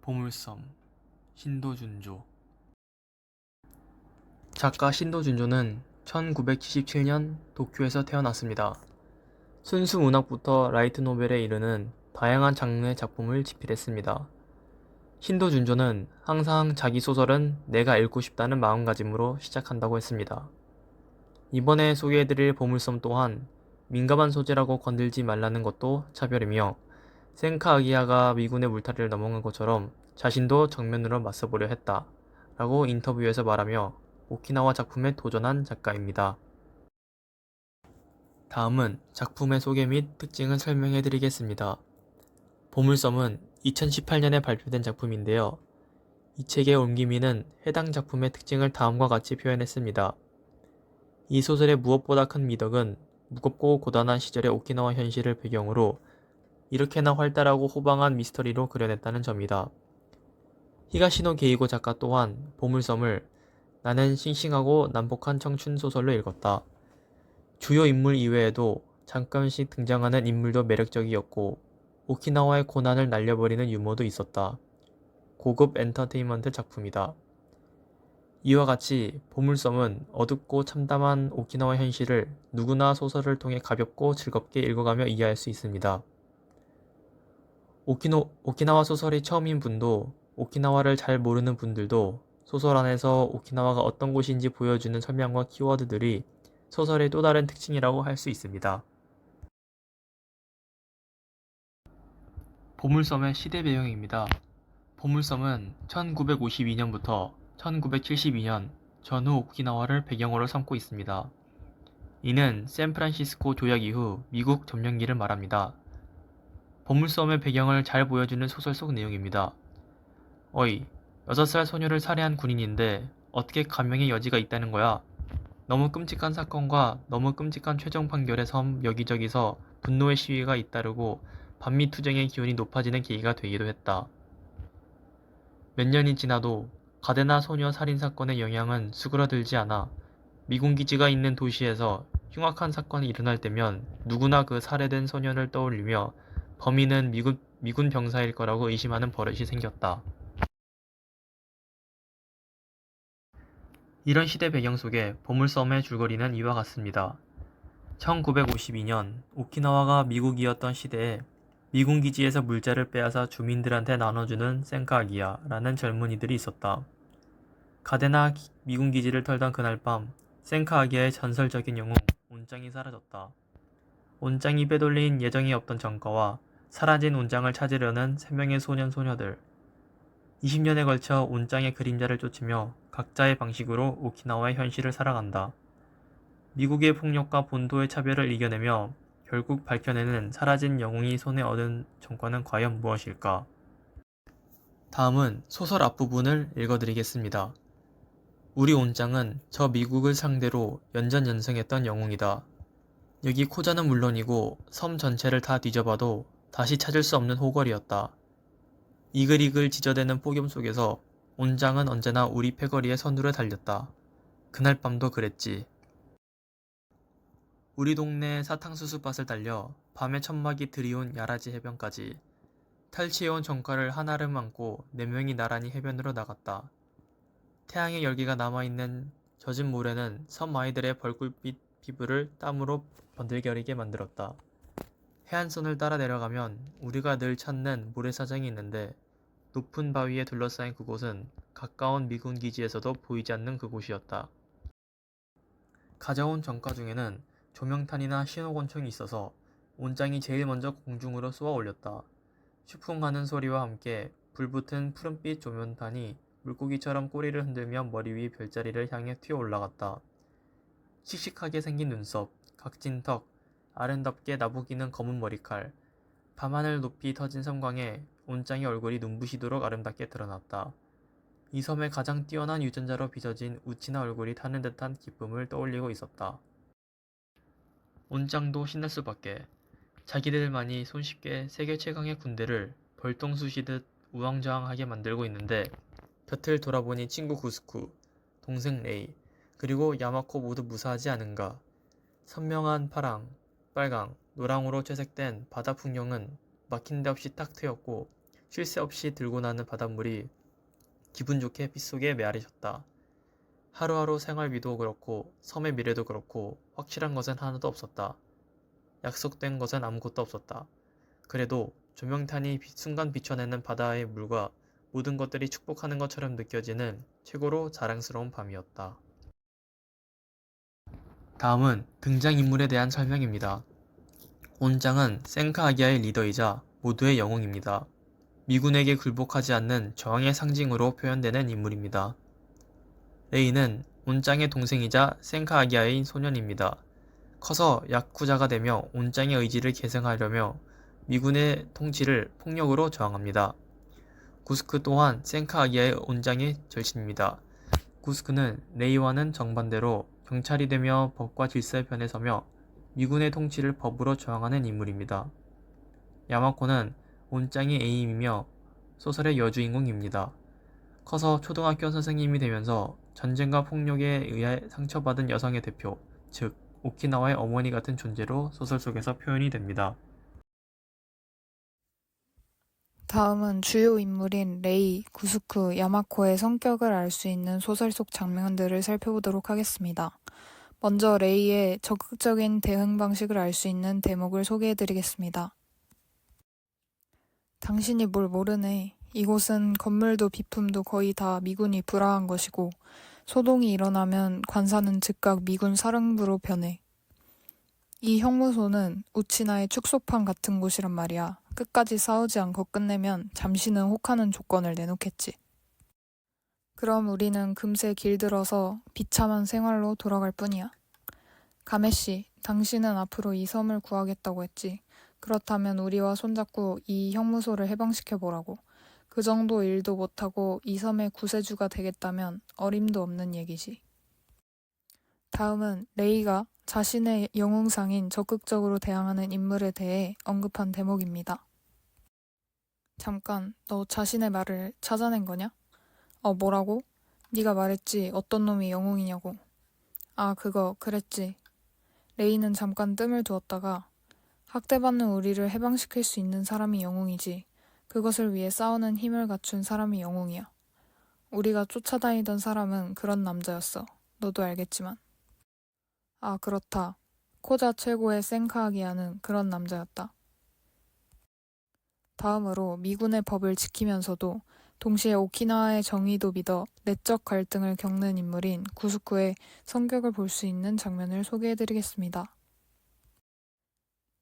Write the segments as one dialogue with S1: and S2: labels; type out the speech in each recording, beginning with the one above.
S1: 보물섬, 신도준조. 작가 신도준조는 1977년 도쿄에서 태어났습니다. 순수 문학부터 라이트 노벨에 이르는 다양한 장르의 작품을 집필했습니다. 신도준조는 항상 자기 소설은 내가 읽고 싶다는 마음가짐으로 시작한다고 했습니다. 이번에 소개해드릴 보물섬 또한 민감한 소재라고 건들지 말라는 것도 차별이며, 센카 아기야가 미군의 물타리를 넘어간 것처럼 자신도 정면으로 맞서보려 했다 라고 인터뷰에서 말하며 오키나와 작품에 도전한 작가입니다. 다음은 작품의 소개 및 특징을 설명해드리겠습니다. 보물섬은 2018년에 발표된 작품인데요. 이 책의 옮김이는 해당 작품의 특징을 다음과 같이 표현했습니다. 이 소설의 무엇보다 큰 미덕은 무겁고 고단한 시절의 오키나와 현실을 배경으로 이렇게나 활달하고 호방한 미스터리로 그려냈다는 점이다. 히가시노 게이고 작가 또한 보물섬을 나는 싱싱하고 난폭한 청춘 소설로 읽었다. 주요 인물 이외에도 잠깐씩 등장하는 인물도 매력적이었고 오키나와의 고난을 날려버리는 유머도 있었다. 고급 엔터테인먼트 작품이다. 이와 같이 보물섬은 어둡고 참담한 오키나와 현실을 누구나 소설을 통해 가볍고 즐겁게 읽어가며 이해할 수 있습니다. 오키나와 소설이 처음인 분도 오키나와를 잘 모르는 분들도 소설 안에서 오키나와가 어떤 곳인지 보여주는 설명과 키워드들이 소설의 또 다른 특징이라고 할 수 있습니다. 보물섬의 시대 배경입니다. 보물섬은 1952년부터 1972년 전후 오키나와를 배경으로 삼고 있습니다. 이는 샌프란시스코 조약 이후 미국 점령기를 말합니다. 보물섬의 배경을 잘 보여주는 소설 속 내용입니다. 어이, 6살 소녀를 살해한 군인인데 어떻게 감형의 여지가 있다는 거야? 너무 끔찍한 사건과 너무 끔찍한 최종 판결에 섬 여기저기서 분노의 시위가 잇따르고 반미 투쟁의 기운이 높아지는 계기가 되기도 했다. 몇 년이 지나도 가데나 소녀 살인 사건의 영향은 수그러들지 않아 미군 기지가 있는 도시에서 흉악한 사건이 일어날 때면 누구나 그 살해된 소년을 떠올리며 범인은 미군 병사일 거라고 의심하는 버릇이 생겼다. 이런 시대 배경 속에 보물섬의 줄거리는 이와 같습니다. 1952년 오키나와가 미국이었던 시대에 미군 기지에서 물자를 빼앗아 주민들한테 나눠주는 센카아기야라는 젊은이들이 있었다. 가데나 미군 기지를 털던 그날 밤 센카아기야의 전설적인 영웅 온짱이 사라졌다. 온짱이 빼돌린 예정이 없던 전과와 사라진 온짱을 찾으려는 3명의 소년 소녀들. 20년에 걸쳐 온짱의 그림자를 쫓으며 각자의 방식으로 오키나와의 현실을 살아간다. 미국의 폭력과 본토의 차별을 이겨내며 결국 밝혀내는 사라진 영웅이 손에 얻은 정과는 과연 무엇일까? 다음은 소설 앞부분을 읽어드리겠습니다. 우리 온짱은 저 미국을 상대로 연전연승했던 영웅이다. 여기 코자는 물론이고 섬 전체를 다 뒤져봐도 다시 찾을 수 없는 호걸이었다. 이글이글 지저대는 폭염 속에서 온장은 언제나 우리 패거리에 선두를 달렸다. 그날 밤도 그랬지. 우리 동네 사탕수수밭을 달려 밤의 천막이 드리운 야라지 해변까지 탈취해온 전과를 한아름 안고 4명이 나란히 해변으로 나갔다. 태양의 열기가 남아있는 젖은 모래는 섬 아이들의 벌꿀빛 피부를 땀으로 번들거리게 만들었다. 해안선을 따라 내려가면 우리가 늘 찾는 모래사장이 있는데 높은 바위에 둘러싸인 그곳은 가까운 미군 기지에서도 보이지 않는 그곳이었다. 가져온 전과 중에는 조명탄이나 신호권총이 있어서 온장이 제일 먼저 공중으로 쏘아 올렸다. 슈풍하는 소리와 함께 불붙은 푸른빛 조명탄이 물고기처럼 꼬리를 흔들며 머리 위 별자리를 향해 튀어 올라갔다. 씩씩하게 생긴 눈썹, 각진 턱, 아름답게 나부기는 검은 머리칼, 밤하늘 높이 터진 섬광에 온짱의 얼굴이 눈부시도록 아름답게 드러났다. 이 섬의 가장 뛰어난 유전자로 빚어진 우치나 얼굴이 타는 듯한 기쁨을 떠올리고 있었다. 온짱도 신날 수밖에. 자기들만이 손쉽게 세계 최강의 군대를 벌통 쑤시듯 우왕좌왕하게 만들고 있는데 곁을 돌아보니 친구 구스쿠, 동생 레이, 그리고 야마코 모두 무사하지 않은가. 선명한 파랑, 빨강, 노랑으로 채색된 바다 풍경은 막힌 데 없이 딱 트였고 쉴 새 없이 들고 나는 바닷물이 기분 좋게 빗속에 메아리쳤다. 하루하루 생활비도 그렇고 섬의 미래도 그렇고 확실한 것은 하나도 없었다. 약속된 것은 아무것도 없었다. 그래도 조명탄이 순간 비춰내는 바다의 물과 모든 것들이 축복하는 것처럼 느껴지는 최고로 자랑스러운 밤이었다. 다음은 등장인물에 대한 설명입니다. 온장은 센카아기아의 리더이자 모두의 영웅입니다. 미군에게 굴복하지 않는 저항의 상징으로 표현되는 인물입니다. 레이는 온장의 동생이자 센카아기아의 소년입니다. 커서 야쿠자가 되며 온장의 의지를 계승하려며 미군의 통치를 폭력으로 저항합니다. 구스크 또한 센카아기아의 온장의 절친입니다. 구스크는 레이와는 정반대로 경찰이 되며 법과 질서의 편에 서며 미군의 통치를 법으로 저항하는 인물입니다. 야마코는 온장의 애인이며 소설의 여주인공입니다. 커서 초등학교 선생님이 되면서 전쟁과 폭력에 의해 상처받은 여성의 대표, 즉 오키나와의 어머니 같은 존재로 소설 속에서 표현이 됩니다.
S2: 다음은 주요 인물인 레이, 구스쿠, 야마코의 성격을 알 수 있는 소설 속 장면들을 살펴보도록 하겠습니다. 먼저 레이의 적극적인 대응 방식을 알 수 있는 대목을 소개해드리겠습니다. 당신이 뭘 모르네. 이곳은 건물도 비품도 거의 다 미군이 불화한 것이고 소동이 일어나면 관사는 즉각 미군 사령부로 변해. 이 형무소는 우치나의 축소판 같은 곳이란 말이야. 끝까지 싸우지 않고 끝내면 잠시는 혹하는 조건을 내놓겠지. 그럼 우리는 금세 길들어서 비참한 생활로 돌아갈 뿐이야. 가메씨, 당신은 앞으로 이 섬을 구하겠다고 했지. 그렇다면 우리와 손잡고 이 형무소를 해방시켜보라고. 그 정도 일도 못하고 이 섬의 구세주가 되겠다면 어림도 없는 얘기지. 다음은 레이가 자신의 영웅상인 적극적으로 대항하는 인물에 대해 언급한 대목입니다. 잠깐, 너 자신의 말을 찾아낸 거냐? 뭐라고? 네가 말했지 어떤 놈이 영웅이냐고. 아, 그거 그랬지. 레이는 잠깐 뜸을 두었다가 학대받는 우리를 해방시킬 수 있는 사람이 영웅이지. 그것을 위해 싸우는 힘을 갖춘 사람이 영웅이야. 우리가 쫓아다니던 사람은 그런 남자였어. 너도 알겠지만. 아, 그렇다. 코자 최고의 센카아기아는 그런 남자였다. 다음으로 미군의 법을 지키면서도 동시에 오키나와의 정의도 믿어 내적 갈등을 겪는 인물인 구스쿠의 성격을 볼 수 있는 장면을 소개해드리겠습니다.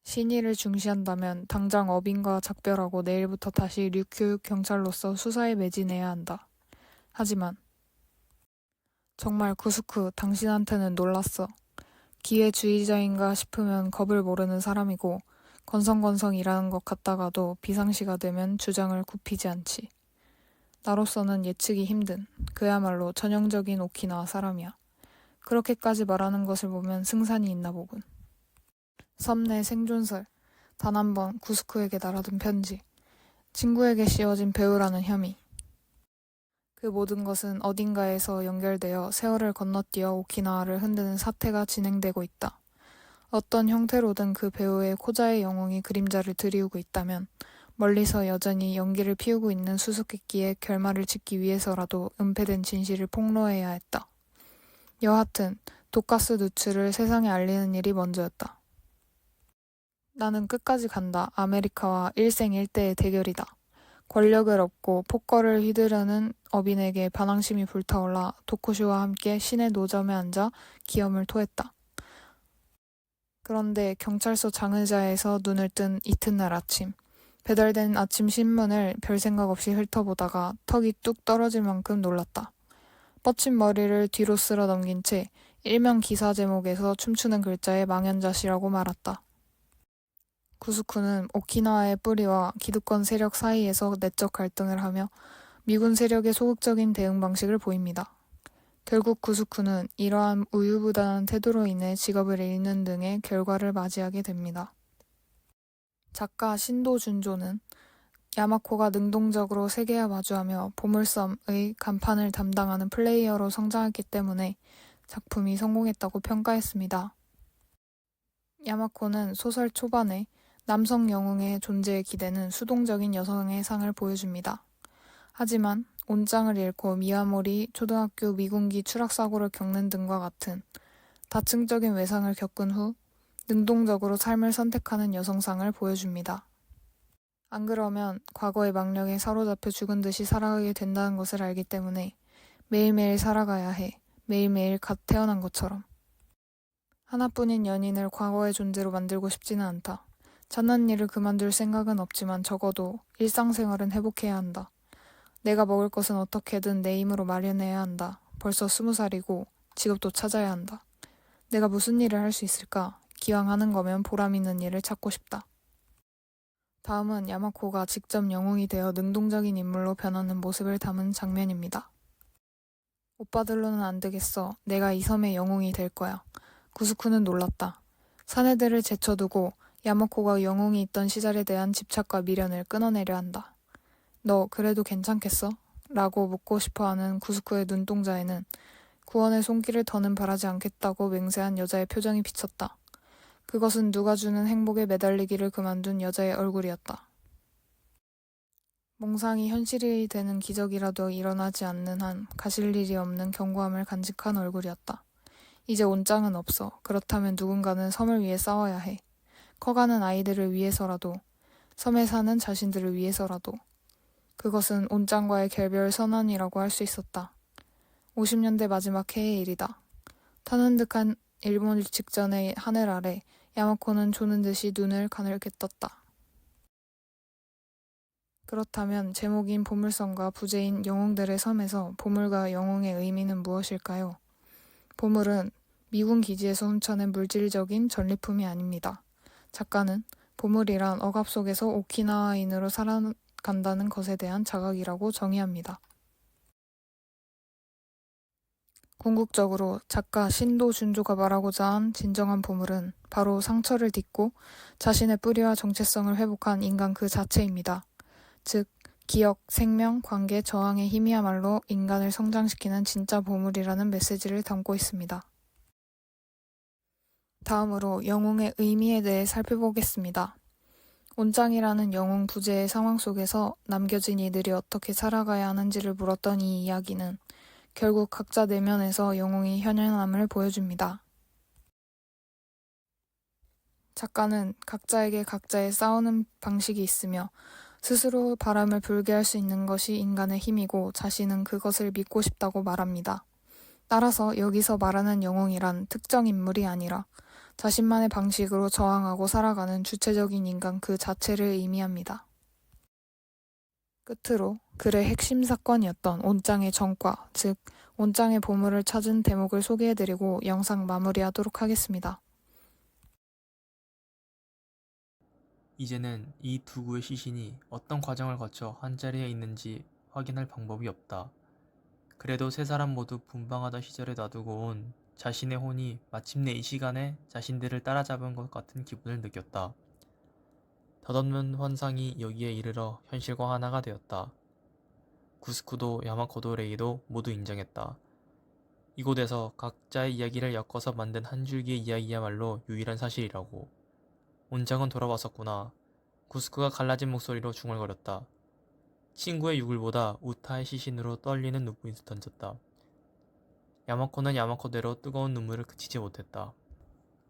S2: 신의를 중시한다면 당장 어빈과 작별하고 내일부터 다시 류큐 경찰로서 수사에 매진해야 한다. 하지만 정말 구스쿠, 당신한테는 놀랐어. 기회주의자인가 싶으면 겁을 모르는 사람이고 건성건성 일하는 것 같다가도 비상시가 되면 주장을 굽히지 않지. 나로서는 예측이 힘든 그야말로 전형적인 오키나와 사람이야. 그렇게까지 말하는 것을 보면 승산이 있나 보군. 섬 내 생존설. 단 한 번 구스쿠에게 날아든 편지. 친구에게 씌워진 배우라는 혐의. 그 모든 것은 어딘가에서 연결되어 세월을 건너뛰어 오키나와를 흔드는 사태가 진행되고 있다. 어떤 형태로든 그 배우의 코자의 영웅이 그림자를 드리우고 있다면 멀리서 여전히 연기를 피우고 있는 수수께끼의 결말을 짓기 위해서라도 은폐된 진실을 폭로해야 했다. 여하튼 독가스 누출을 세상에 알리는 일이 먼저였다. 나는 끝까지 간다. 아메리카와 일생일대의 대결이다. 권력을 얻고 폭거를 휘두르는 어빈에게 반항심이 불타올라 도쿠쇼와 함께 시내 노점에 앉아 기염을 토했다. 그런데 경찰서 장의자에서 눈을 뜬 이튿날 아침, 배달된 아침 신문을 별 생각 없이 훑어보다가 턱이 뚝 떨어질 만큼 놀랐다. 뻗친 머리를 뒤로 쓸어 넘긴 채 일면 기사 제목에서 춤추는 글자에 망연자실하고 말았다. 구스쿠는 오키나와의 뿌리와 기득권 세력 사이에서 내적 갈등을 하며 미군 세력의 소극적인 대응 방식을 보입니다. 결국 구스쿠는 이러한 우유부단한 태도로 인해 직업을 잃는 등의 결과를 맞이하게 됩니다. 작가 신도 준조는 야마코가 능동적으로 세계와 마주하며 보물섬의 간판을 담당하는 플레이어로 성장했기 때문에 작품이 성공했다고 평가했습니다. 야마코는 소설 초반에 남성 영웅의 존재의 기대는 수동적인 여성의 상을 보여줍니다. 하지만 온장을 잃고 미야모리 초등학교 미군기 추락사고를 겪는 등과 같은 다층적인 외상을 겪은 후 능동적으로 삶을 선택하는 여성상을 보여줍니다. 안 그러면 과거의 망령에 사로잡혀 죽은 듯이 살아가게 된다는 것을 알기 때문에 매일매일 살아가야 해. 매일매일 갓 태어난 것처럼. 하나뿐인 연인을 과거의 존재로 만들고 싶지는 않다. 잔난 일을 그만둘 생각은 없지만 적어도 일상생활은 회복해야 한다. 내가 먹을 것은 어떻게든 내 힘으로 마련해야 한다. 벌써 20살이고 직업도 찾아야 한다. 내가 무슨 일을 할 수 있을까? 기왕 하는 거면 보람 있는 일을 찾고 싶다. 다음은 야마코가 직접 영웅이 되어 능동적인 인물로 변하는 모습을 담은 장면입니다. 오빠들로는 안 되겠어. 내가 이 섬의 영웅이 될 거야. 구스쿠는 놀랐다. 사내들을 제쳐두고 야마코가 영웅이 있던 시절에 대한 집착과 미련을 끊어내려 한다. 너 그래도 괜찮겠어? 라고 묻고 싶어하는 구스쿠의 눈동자에는 구원의 손길을 더는 바라지 않겠다고 맹세한 여자의 표정이 비쳤다. 그것은 누가 주는 행복에 매달리기를 그만둔 여자의 얼굴이었다. 몽상이 현실이 되는 기적이라도 일어나지 않는 한 가실 일이 없는 견고함을 간직한 얼굴이었다. 이제 온장은 없어. 그렇다면 누군가는 섬을 위해 싸워야 해. 커가는 아이들을 위해서라도, 섬에 사는 자신들을 위해서라도. 그것은 온장과의 결별 선언이라고 할 수 있었다. 50년대 마지막 해의 일이다. 타는 듯한 일몰 직전의 하늘 아래 야마코는 조는 듯이 눈을 가늘게 떴다. 그렇다면 제목인 보물섬과 부제인 영웅들의 섬에서 보물과 영웅의 의미는 무엇일까요? 보물은 미군 기지에서 훔쳐낸 물질적인 전리품이 아닙니다. 작가는 보물이란 억압 속에서 오키나와인으로 살아간다는 것에 대한 자각이라고 정의합니다. 궁극적으로 작가 신도 준조가 말하고자 한 진정한 보물은 바로 상처를 딛고 자신의 뿌리와 정체성을 회복한 인간 그 자체입니다. 즉, 기억, 생명, 관계, 저항의 힘이야말로 인간을 성장시키는 진짜 보물이라는 메시지를 담고 있습니다. 다음으로 영웅의 의미에 대해 살펴보겠습니다. 온장이라는 영웅 부제의 상황 속에서 남겨진 이들이 어떻게 살아가야 하는지를 물었던 이 이야기는 결국 각자 내면에서 영웅이 현현함을 보여줍니다. 작가는 각자에게 각자의 싸우는 방식이 있으며 스스로 바람을 불게 할 수 있는 것이 인간의 힘이고 자신은 그것을 믿고 싶다고 말합니다. 따라서 여기서 말하는 영웅이란 특정 인물이 아니라 자신만의 방식으로 저항하고 살아가는 주체적인 인간 그 자체를 의미합니다. 끝으로 글의 핵심 사건이었던 온장의 전과, 즉 온장의 보물을 찾은 대목을 소개해드리고 영상 마무리하도록 하겠습니다.
S1: 이제는 이 두 구의 시신이 어떤 과정을 거쳐 한자리에 있는지 확인할 방법이 없다. 그래도 세 사람 모두 분방하던 시절에 놔두고 온 자신의 혼이 마침내 이 시간에 자신들을 따라잡은 것 같은 기분을 느꼈다. 덧없는 환상이 여기에 이르러 현실과 하나가 되었다. 구스쿠도 야마코도 레이도 모두 인정했다. 이곳에서 각자의 이야기를 엮어서 만든 한 줄기의 이야기야말로 유일한 사실이라고. 온장은 돌아왔었구나. 구스쿠가 갈라진 목소리로 중얼거렸다. 친구의 유골보다 우타의 시신으로 떨리는 눈빛을 던졌다. 야마코는 야마코대로 뜨거운 눈물을 그치지 못했다.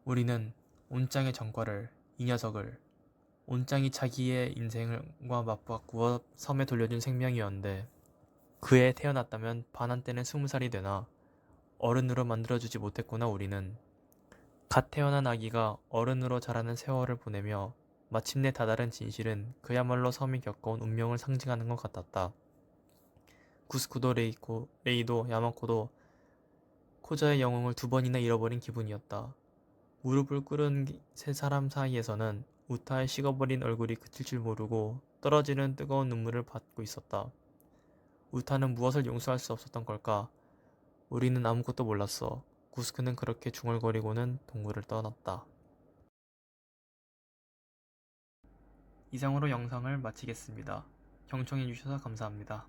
S1: 우리는 온장의 전과를, 이 녀석을, 온장이 자기의 인생과 맞바꾸어 섬에 돌려준 생명이었는데 그에 태어났다면 반한 때는 20살이 되나 어른으로 만들어주지 못했구나. 우리는 갓 태어난 아기가 어른으로 자라는 세월을 보내며 마침내 다다른 진실은 그야말로 섬이 겪어온 운명을 상징하는 것 같았다. 구스쿠도 레이도 야마코도 코자의 영웅을 2번이나 잃어버린 기분이었다. 무릎을 꿇은 세 사람 사이에서는 우타의 식어버린 얼굴이 그칠 줄 모르고 떨어지는 뜨거운 눈물을 받고 있었다. 우타는 무엇을 용서할 수 없었던 걸까? 우리는 아무것도 몰랐어. 구스크는 그렇게 중얼거리고는 동굴을 떠났다. 이상으로 영상을 마치겠습니다. 경청해주셔서 감사합니다.